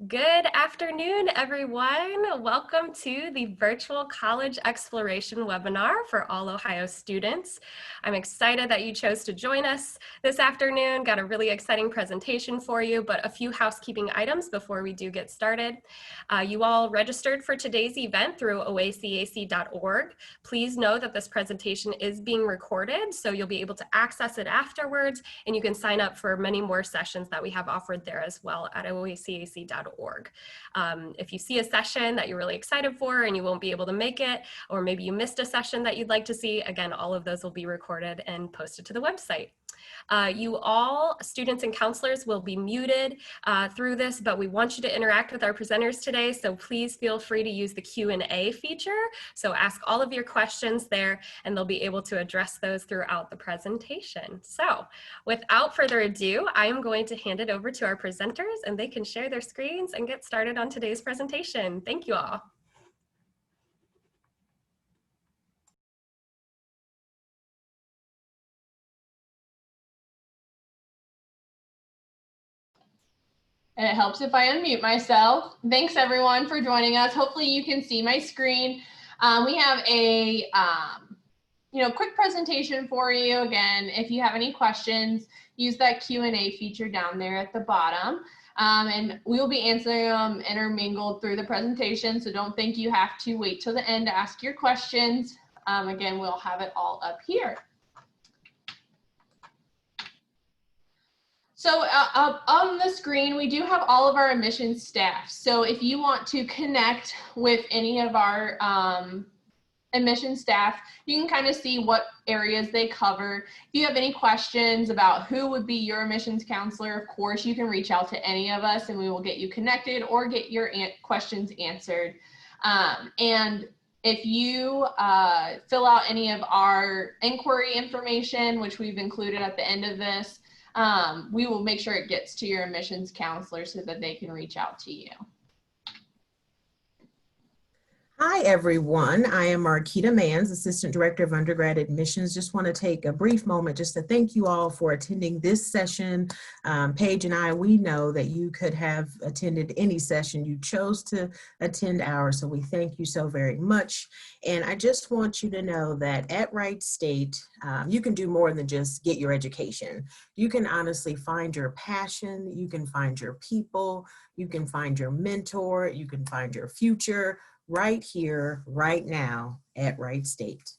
Good afternoon, everyone. Welcome to the Virtual College Exploration webinar for all Ohio students. I'm excited that you chose to join us this afternoon. Got a really exciting presentation for you, but a few housekeeping items before we do get started. You all registered for today's event through oacac.org. Please know that this presentation is being recorded, so you'll be able to access it afterwards, and you can sign up for many more sessions that we have offered there as well at oacac.org. If you see a session that you're really excited for and you won't be able to make it, or maybe you missed a session that you'd like to see, again, all of those will be recorded and posted to the website. You all, students and counselors, will be muted through this, but we want you to interact with our presenters today, so please feel free to use the Q&A feature. So ask all of your questions there, and they'll be able to address those throughout the presentation. So without further ado, I am going to hand it over to our presenters, and they can share their screens and get started on today's presentation. Thank you all. And it helps if I unmute myself. Thanks everyone for joining us. Hopefully you can see my screen. We have a quick presentation for you. Again, if you have any questions, use that Q&A feature down there at the bottom. And we will be answering them intermingled through the presentation. So don't think you have to wait till the end to ask your questions. Again, we'll have it all up here. So up on the screen, we do have all of our admissions staff. So if you want to connect with any of our admissions staff, you can kind of see what areas they cover. If you have any questions about who would be your admissions counselor, of course, you can reach out to any of us and we will get you connected or get your questions answered. And if you fill out any of our inquiry information, which we've included at the end of this, we will make sure it gets to your admissions counselor so that they can reach out to you. Hi, everyone. I am Marquita Manns, Assistant Director of Undergrad Admissions. Just want to take a brief moment just to thank you all for attending this session. Paige and I, we know that you could have attended any session. You chose to attend ours, so we thank you so very much. And I just want you to know that at Wright State, you can do more than just get your education. You can honestly find your passion, you can find your people, you can find your mentor, you can find your future, right here, right now at Wright State.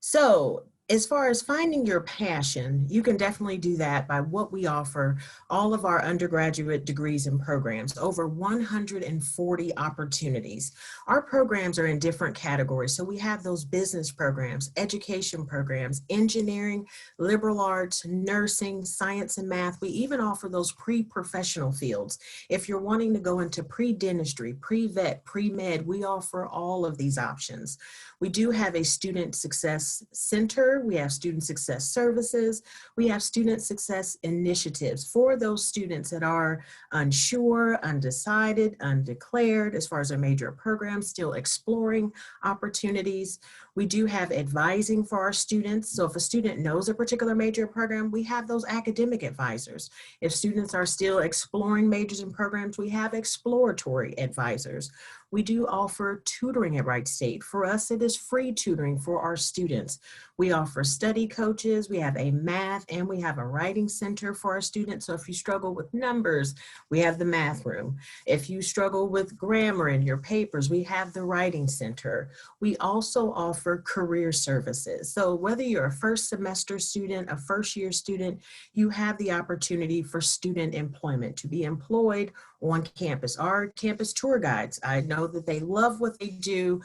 So as far as finding your passion, you can definitely do that by what we offer all of our undergraduate degrees and programs, over 140 opportunities. Our programs are in different categories. So we have those business programs, education programs, engineering, liberal arts, nursing, science and math. We even offer those pre-professional fields. If you're wanting to go into pre-dentistry, pre-vet, pre-med, we offer all of these options. We do have a student success center. We have student success services. We have student success initiatives for those students that are unsure, undecided, undeclared as far as their major programs, still exploring opportunities. We do have advising for our students. So if a student knows a particular major program, we have those academic advisors. If students are still exploring majors and programs, we have exploratory advisors. We do offer tutoring at Wright State. For us, it is free tutoring for our students. We offer study coaches, we have a math, and we have a writing center for our students. So if you struggle with numbers, we have the math room. If you struggle with grammar in your papers, we have the writing center. We also offer career services. So whether you're a first semester student, a first year student, you have the opportunity for student employment, to be employed on campus. Our campus tour guides, I know that they love what they do.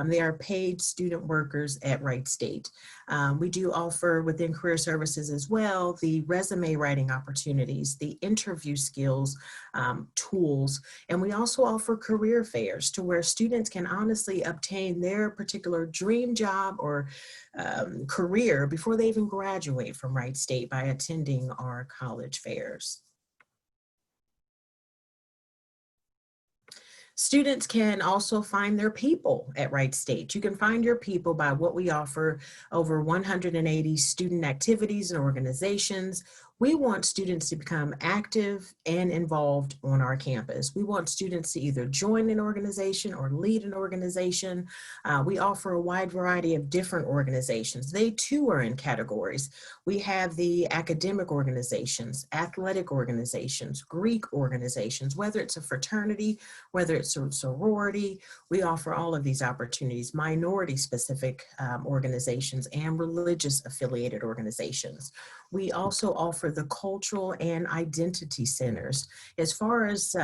They are paid student workers at Wright State. We do offer within career services as well, the resume writing opportunities, the interview skills tools, and we also offer career fairs to where students can honestly obtain their particular dream job or career before they even graduate from Wright State by attending our college fairs. Students can also find their people at Wright State. You can find your people by what we offer over 180 student activities and organizations. We want students to become active and involved on our campus. We want students to either join an organization or lead an organization. We offer a wide variety of different organizations. They too are in categories. We have the academic organizations, athletic organizations, Greek organizations, whether it's a fraternity, whether it's a sorority. We offer all of these opportunities, minority specific organizations and religious affiliated organizations. We also offer the cultural and identity centers. As far as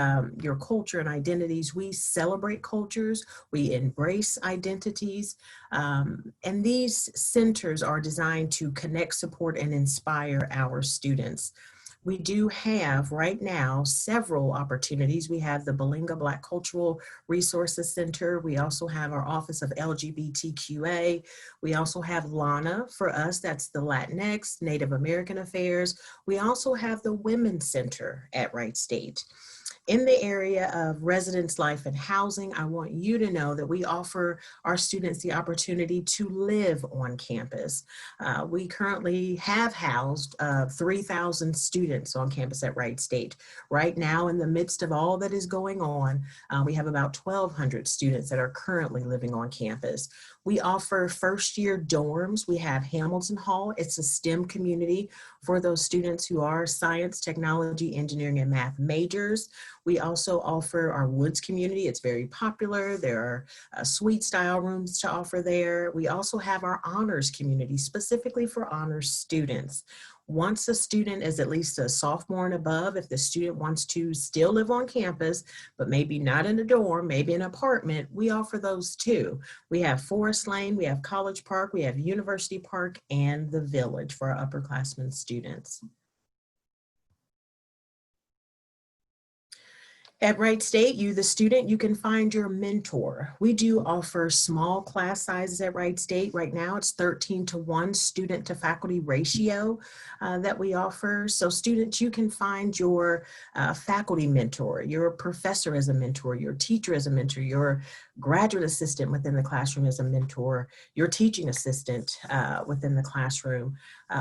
your culture and identities, we celebrate cultures, we embrace identities, and these centers are designed to connect, support, and inspire our students. We do have right now several opportunities. We have the Belinga Black Cultural Resources Center. We also have our Office of LGBTQA. We also have LANA for us, that's the Latinx, Native American Affairs. We also have the Women's Center at Wright State. In the area of residence life and housing, I want you to know that we offer our students the opportunity to live on campus. We currently have housed 3,000 students on campus at Wright State. Right now, in the midst of all that is going on, we have about 1,200 students that are currently living on campus. We offer first-year dorms. We have Hamilton Hall. It's a STEM community for those students who are science, technology, engineering, and math majors. We also offer our Woods community. It's very popular. There are suite style rooms to offer there. We also have our honors community specifically for honors students. Once a student is at least a sophomore and above, if the student wants to still live on campus, but maybe not in a dorm, maybe an apartment, we offer those too. We have Forest Lane, we have College Park, we have University Park, and the Village for our upperclassmen students. At Wright State, you, the student, you can find your mentor. We do offer small class sizes at Wright State. Right now, it's 13-to-1 student to faculty ratio that we offer. So students, you can find your faculty mentor, your professor as a mentor, your teacher as a mentor, your graduate assistant within the classroom as a mentor, your teaching assistant within the classroom.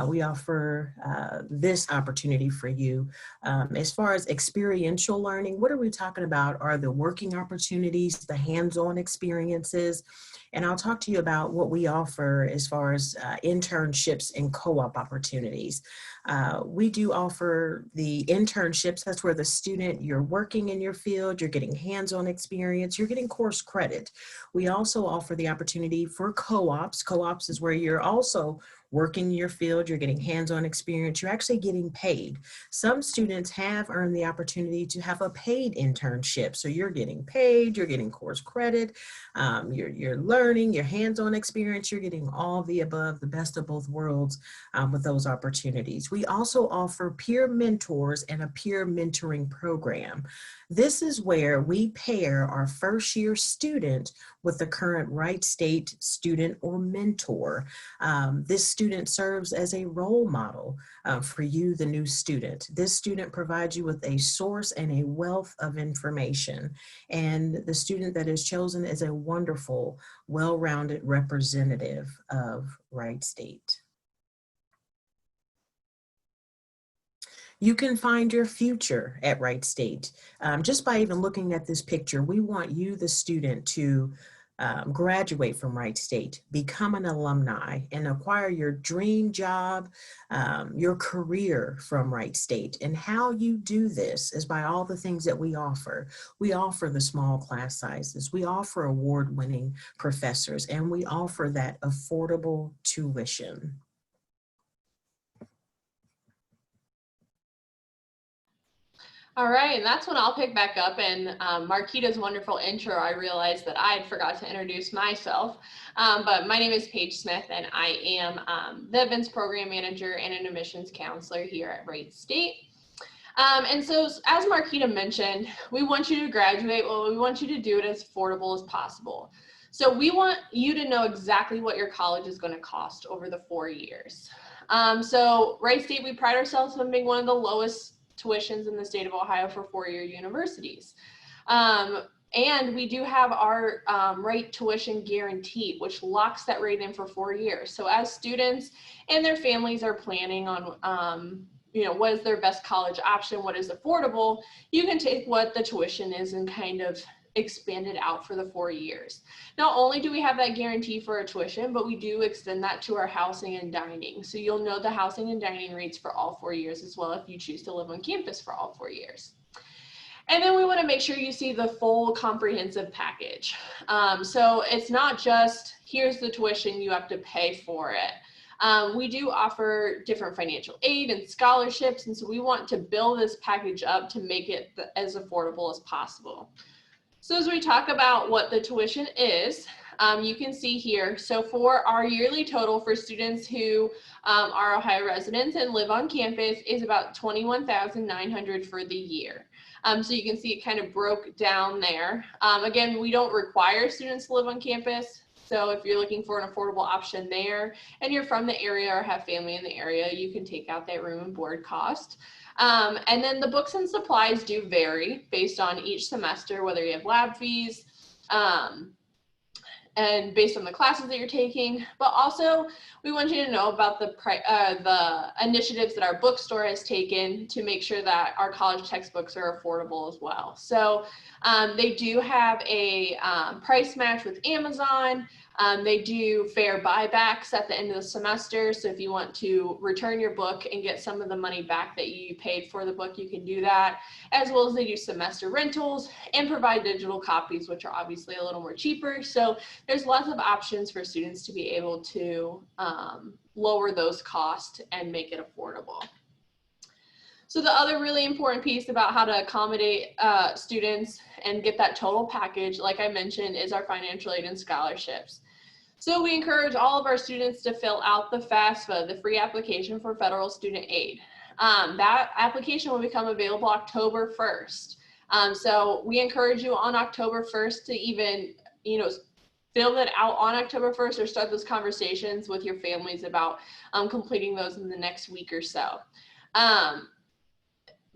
We offer this opportunity for you. As far as experiential learning, what are we talking about are the working opportunities, the hands-on experiences, and I'll talk to you about what we offer as far as internships and co-op opportunities. We do offer the internships. That's where the student, you're working in your field, you're getting hands-on experience, you're getting course credit. We also offer the opportunity for co-ops. Co-ops is where you're also working in your field, you're getting hands-on experience, you're actually getting paid. Some students have earned the opportunity to have a paid internship. So you're getting paid, you're getting course credit, you're learning, your hands-on experience, you're getting all the above, the best of both worlds with those opportunities. We also offer peer mentors and a peer mentoring program. This is where we pair our first year student with the current Wright State student or mentor. This student serves as a role model for you, the new student. This student provides you with a source and a wealth of information. And the student that is chosen is a wonderful, well-rounded representative of Wright State. You can find your future at Wright State. Just by even looking at this picture, we want you, the student, to graduate from Wright State, become an alumni, and acquire your dream job, your career from Wright State. And how you do this is by all the things that we offer. We offer the small class sizes, we offer award-winning professors, and we offer that affordable tuition. All right, and that's when I'll pick back up. And Marquita's wonderful intro, I realized that I had forgot to introduce myself. But my name is Paige Smith, and I am the events program manager and an admissions counselor here at Wright State. And so as Marquita mentioned, we want you to graduate. Well, we want you to do it as affordable as possible. So we want you to know exactly what your college is going to cost over the 4 years. So Wright State, we pride ourselves on being one of the lowest tuitions in the state of Ohio for four-year universities. And we do have our rate tuition guarantee, which locks that rate in for 4 years. So as students and their families are planning on, what is their best college option, what is affordable, you can take what the tuition is and kind of expand it out for the 4 years. Not only do we have that guarantee for our tuition, but we do extend that to our housing and dining. So you'll know the housing and dining rates for all 4 years as well if you choose to live on campus for all 4 years. And then we want to make sure you see the full comprehensive package. So it's not just here's the tuition, you have to pay for it. We do offer different financial aid and scholarships, and so we want to build this package up to make it as affordable as possible. So as we talk about what the tuition is, you can see here, so for our yearly total for students who are Ohio residents and live on campus is about $21,900 for the year. So you can see it kind of broke down there. Again, we don't require students to live on campus. So if you're looking for an affordable option there and you're from the area or have family in the area, you can take out that room and board cost. And then the books and supplies do vary based on each semester, whether you have lab fees, and based on the classes that you're taking, but also we want you to know about the initiatives that our bookstore has taken to make sure that our college textbooks are affordable as well. So they do have a price match with Amazon. They do fair buybacks at the end of the semester. So if you want to return your book and get some of the money back that you paid for the book, you can do that, as well as they do semester rentals and provide digital copies, which are obviously a little more cheaper. So there's lots of options for students to be able to lower those costs and make it affordable. So the other really important piece about how to accommodate students and get that total package, like I mentioned, is our financial aid and scholarships. So we encourage all of our students to fill out the FAFSA, the free application for federal student aid. That application will become available October 1st. So we encourage you on October 1st to even, fill it out on October 1st or start those conversations with your families about completing those in the next week or so.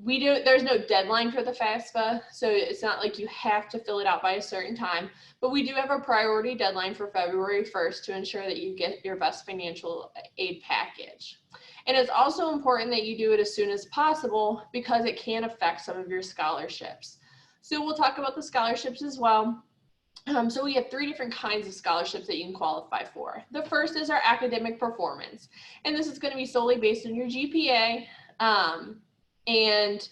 There's no deadline for the FAFSA, so it's not like you have to fill it out by a certain time, but we do have a priority deadline for February 1st to ensure that you get your best financial aid package. And it's also important that you do it as soon as possible because it can affect some of your scholarships. So we'll talk about the scholarships as well. So we have 3 different kinds of scholarships that you can qualify for. The first is our academic performance, and this is going to be solely based on your GPA. And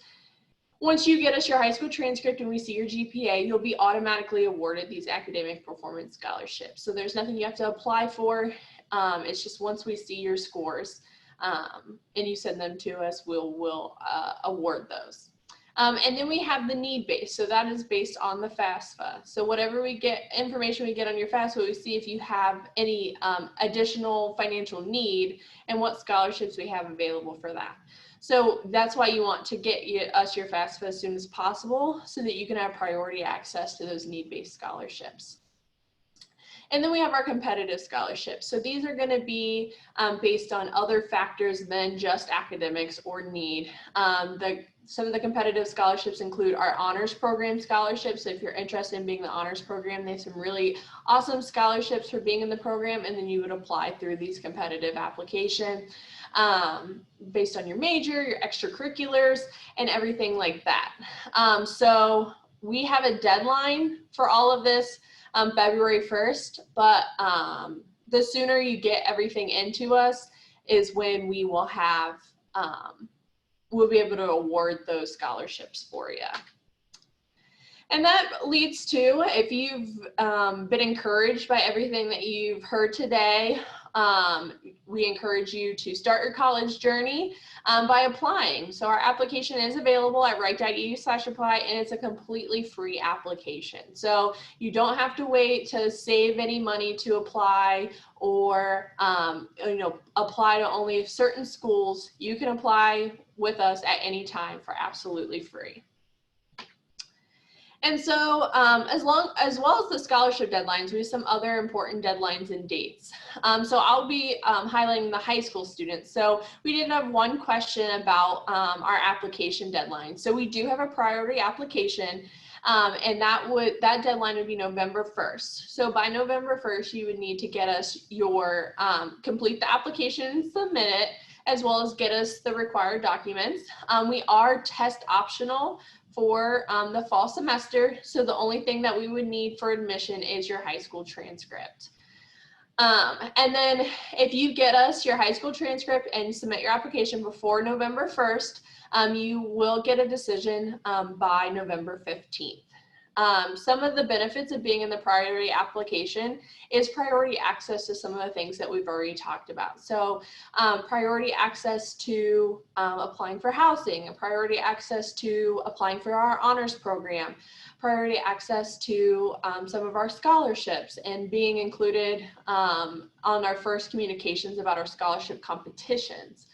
once you get us your high school transcript and we see your GPA, you'll be automatically awarded these academic performance scholarships. So there's nothing you have to apply for. It's just once we see your scores and you send them to us, we'll award those. And then we have the need-based. So that is based on the FAFSA. So whatever information we get on your FAFSA, we see if you have any additional financial need and what scholarships we have available for that. So that's why you want to get us your FAFSA as soon as possible so that you can have priority access to those need-based scholarships. And then we have our competitive scholarships. So these are going to be based on other factors than just academics or need. Some of the competitive scholarships include our honors program scholarships. So if you're interested in being in the honors program, they have some really awesome scholarships for being in the program, and then you would apply through these competitive applications based on your major, your extracurriculars, and everything like that. So we have a deadline for all of this, February 1st, but the sooner you get everything into us is when we will have, we'll be able to award those scholarships for you. And that leads to, if you've been encouraged by everything that you've heard today, we encourage you to start your college journey by applying. So our application is available at wright.edu/apply, and it's a completely free application. So you don't have to wait to save any money to apply or apply to only certain schools. You can apply with us at any time for absolutely free. And so as well as the scholarship deadlines, we have some other important deadlines and dates. So I'll be highlighting the high school students. So we did have one question about our application deadline. So we do have a priority application. And that deadline would be November 1st. So by November 1st, you would need to get us your, complete the application and submit it, as well as get us the required documents. We are test optional for the fall semester. So the only thing that we would need for admission is your high school transcript. And then if you get us your high school transcript and submit your application before November 1st, you will get a decision by November 15th. Some of the benefits of being in the priority application is priority access to some of the things that we've already talked about. So priority access to applying for housing, priority access to applying for our honors program, priority access to some of our scholarships, and being included on our first communications about our scholarship competitions.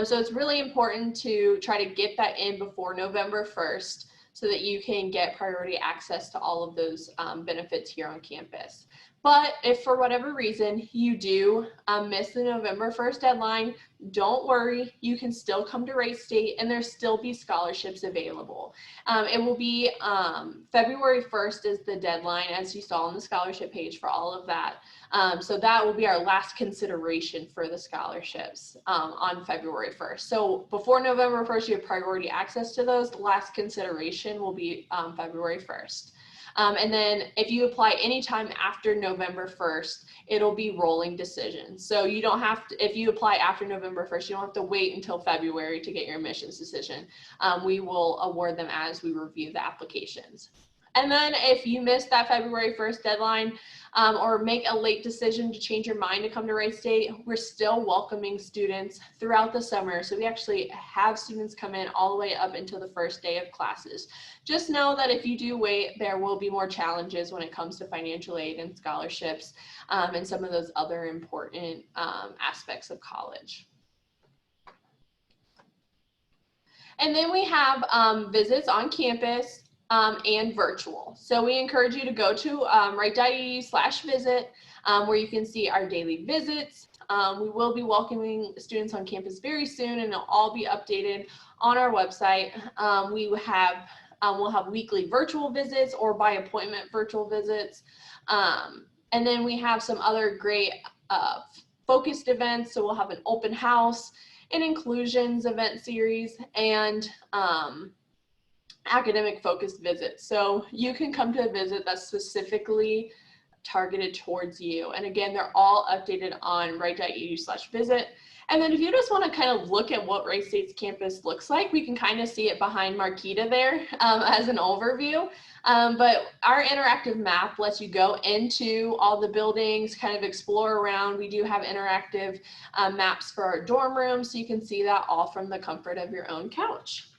So it's really important to try to get that in before November 1st so that you can get priority access to all of those benefits here on campus. But if for whatever reason you do miss the November 1st deadline, don't worry, you can still come to Wright State and there'll still be scholarships available. It will be February 1st is the deadline, as you saw on the scholarship page for all of that. So that will be our last consideration for the scholarships on February 1st. So before November 1st, you have priority access to those. The last consideration will be February 1st. And then if you apply anytime after November 1st, it'll be rolling decisions. So you don't have to, if you apply after November 1st, you don't have to wait until February to get your admissions decision. We will award them as we review the applications. And then if you miss that February 1st deadline or make a late decision to change your mind to come to Wright State, we're still welcoming students throughout the summer. So we actually have students come in all the way up until the first day of classes. Just know that if you do wait, there will be more challenges when it comes to financial aid and scholarships and some of those other important aspects of college. And then we have visits on campus and virtual. So we encourage you to go to wright.edu/visit where you can see our daily visits. We will be welcoming students on campus very soon, and it'll all be updated on our website. We'll have weekly virtual visits or by appointment virtual visits. And then we have some other great focused events. So we'll have an open house, an inclusions event series, and academic focused visits. So you can come to a visit that's specifically targeted towards you. And again, they're all updated on wright.edu/visit. And then if you just want to kind of look at what Wright State's campus looks like, we can kind of see it behind Marquita there as an overview. But our interactive map lets you go into all the buildings, kind of explore around. We do have interactive maps for our dorm rooms, so you can see that all from the comfort of your own couch.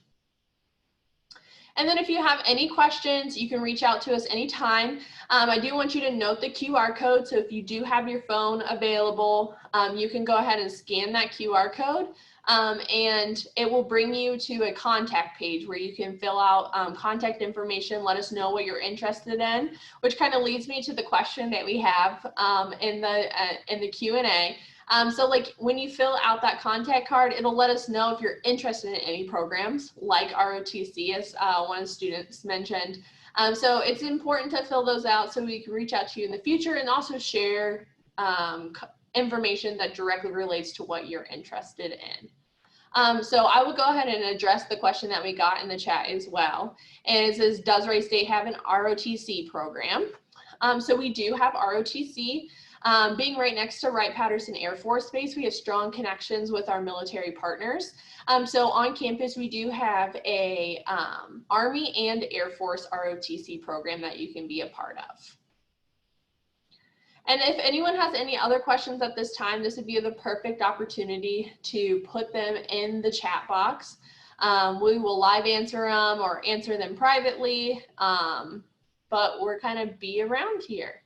And then if you have any questions, you can reach out to us anytime. I do want you to note the QR code. So if you do have your phone available, you can go ahead and scan that QR code and it will bring you to a contact page where you can fill out contact information, let us know what you're interested in, which kind of leads me to the question that we have in the Q&A. So like when you fill out that contact card, it'll let us know if you're interested in any programs like ROTC, as one of the students mentioned. So it's important to fill those out so we can reach out to you in the future and also share information that directly relates to what you're interested in. So I will go ahead and address the question that we got in the chat as well. And it says, does Wright State have an ROTC program? So we do have ROTC. Being right next to Wright-Patterson Air Force Base, we have strong connections with our military partners. So on campus, we do have a Army and Air Force ROTC program that you can be a part of. And if anyone has any other questions at this time, this would be the perfect opportunity to put them in the chat box. We will live answer them or answer them privately, but we're kind of be around here.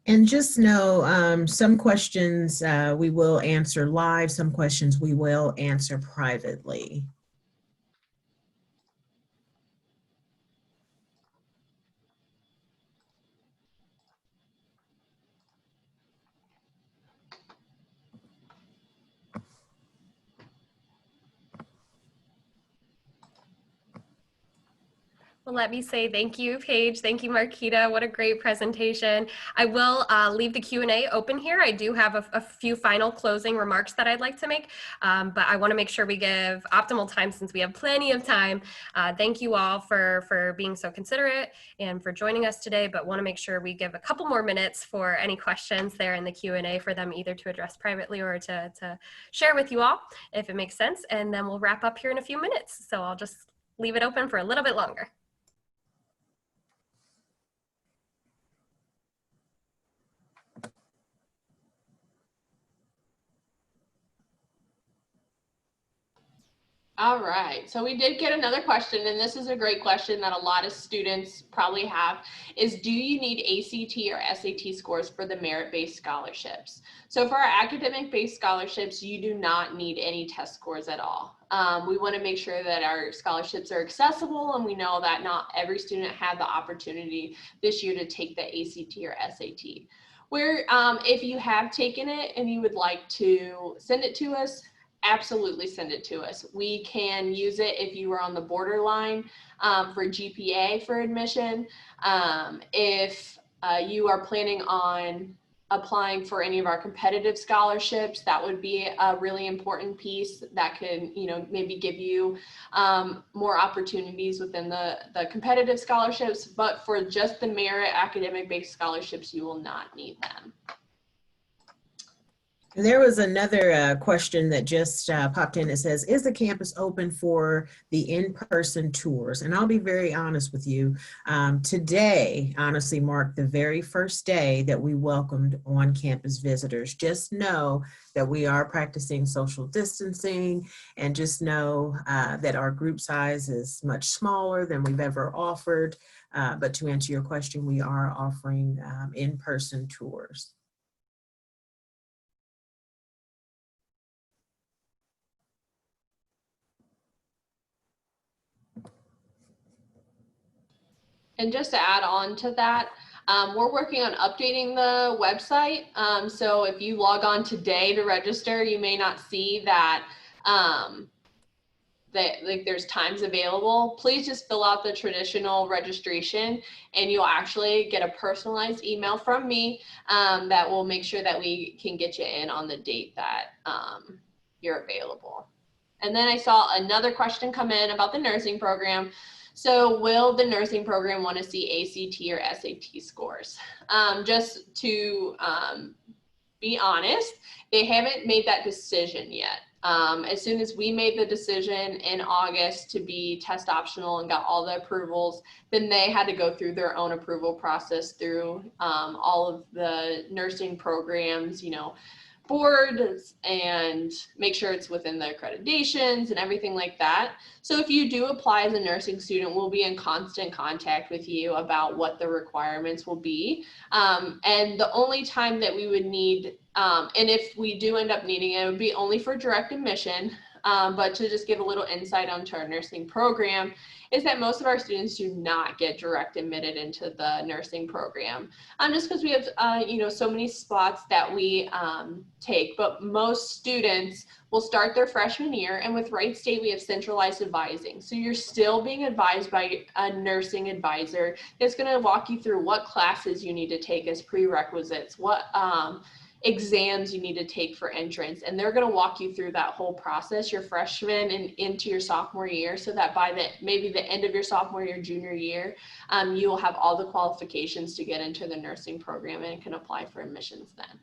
And just know some questions we will answer live, some questions we will answer privately. Well, let me say thank you, Paige. Thank you, Marquita. What a great presentation. I will leave the Q&A open here. I do have a few final closing remarks that I'd like to make, but I want to make sure we give optimal time since we have plenty of time. Thank you all for being so considerate and for joining us today, but want to make sure we give a couple more minutes for any questions there in the Q&A for them either to address privately or to share with you all, if it makes sense, and then we'll wrap up here in a few minutes. So I'll just leave it open for a little bit longer. All right, so we did get another question, and this is a great question that a lot of students probably have, is do you need ACT or SAT scores for the merit-based scholarships? So for our academic-based scholarships, you do not need any test scores at all. We want to make sure that our scholarships are accessible, and we know that not every student had the opportunity this year to take the ACT or SAT. Where if you have taken it and you would like to send it to us, absolutely send it to us. We can use it if you were on the borderline for GPA for admission. If you are planning on applying for any of our competitive scholarships, that would be a really important piece that could, maybe give you more opportunities within the competitive scholarships. But for just the merit academic-based scholarships, you will not need them. There was another question that just popped in. It says, is the campus open for the in-person tours? And I'll be very honest with you. Today, honestly, marked the very first day that we welcomed on-campus visitors. Just know that we are practicing social distancing, and just know that our group size is much smaller than we've ever offered. But to answer your question, we are offering in-person tours. And just to add on to that, we're working on updating the website. So if you log on today to register, you may not see that there's times available. Please just fill out the traditional registration, and you'll actually get a personalized email from me that will make sure that we can get you in on the date that you're available. And then I saw another question come in about the nursing program. So will the nursing program want to see ACT or SAT scores? Just to be honest, they haven't made that decision yet. As soon as we made the decision in August to be test optional and got all the approvals, then they had to go through their own approval process through all of the nursing programs, boards, and make sure it's within the accreditations and everything like that. So if you do apply as a nursing student, we'll be in constant contact with you about what the requirements will be. And the only time that we would need, and if we do end up needing it, it would be only for direct admission. But to just give a little insight onto our nursing program is that most of our students do not get direct admitted into the nursing program, just because we have, so many spots that we take. But most students will start their freshman year, and with Wright State, we have centralized advising. So you're still being advised by a nursing advisor that's going to walk you through what classes you need to take as prerequisites, what exams you need to take for entrance, and they're going to walk you through that whole process, your freshman and into your sophomore year, so that by maybe the end of your sophomore year, junior year, you will have all the qualifications to get into the nursing program and can apply for admissions then.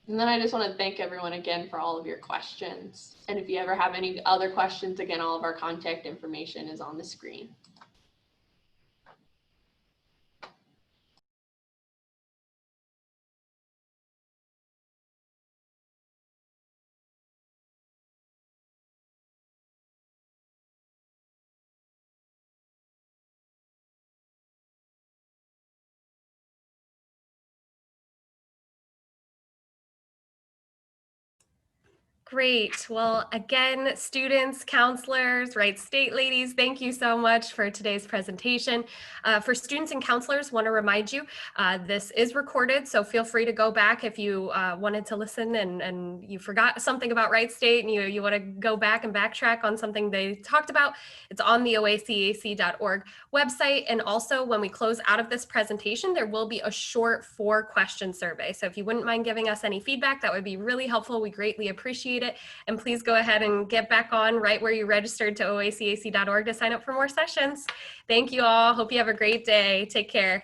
And then I just want to thank everyone again for all of your questions. And if you ever have any other questions, again, all of our contact information is on the screen. Great. Well, again, students, counselors, Wright State ladies, thank you so much for today's presentation. For students and counselors, want to remind you, this is recorded, so feel free to go back if you wanted to listen and you forgot something about Wright State and you want to go back and backtrack on something they talked about. It's on the oacac.org website. And also when we close out of this presentation, there will be a short 4-question survey. So if you wouldn't mind giving us any feedback, that would be really helpful. We greatly appreciate it. And please go ahead and get back on right where you registered to oacac.org to sign up for more sessions. Thank you all. Hope you have a great day. Take care.